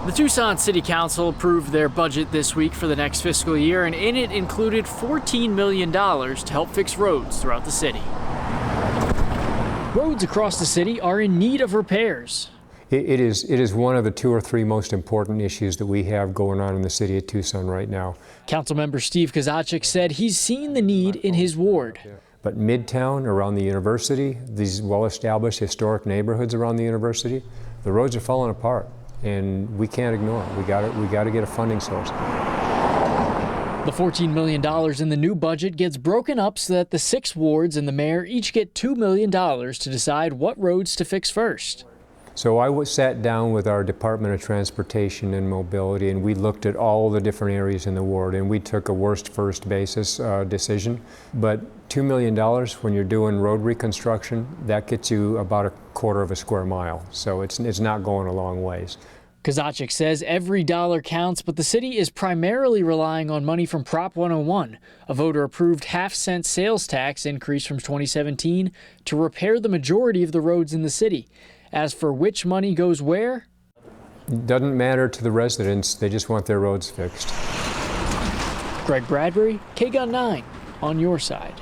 The Tucson City Council approved their budget this week for the next fiscal year, and in it included $14 million to help fix roads throughout the city. Roads across the city are in need of repairs. It is one of the 2 or 3 most important issues that we have going on in the city of Tucson right now. Councilmember Steve Kozachik said he's seen the need in his ward. But Midtown, around the university, these well-established historic neighborhoods around the university, the roads are falling apart, and we can't ignore it. We got to get a funding source. The $14 million in the new budget gets broken up so that the 6 wards and the mayor each get $2 million to decide what roads to fix first. So I sat down with our Department of Transportation and Mobility, and we looked at all the different areas in the ward, and we took a worst first basis decision. But $2 million when you're doing road reconstruction, that gets you about 1/4 of a square mile. So it's not going a long ways. Kozachik says every dollar counts, but the city is primarily relying on money from Prop 101, a voter-approved half-cent sales tax increase from 2017 to repair the majority of the roads in the city. As for which money goes where, it doesn't matter to the residents. They just want their roads fixed. Greg Bradbury, KGUN 9, on your side.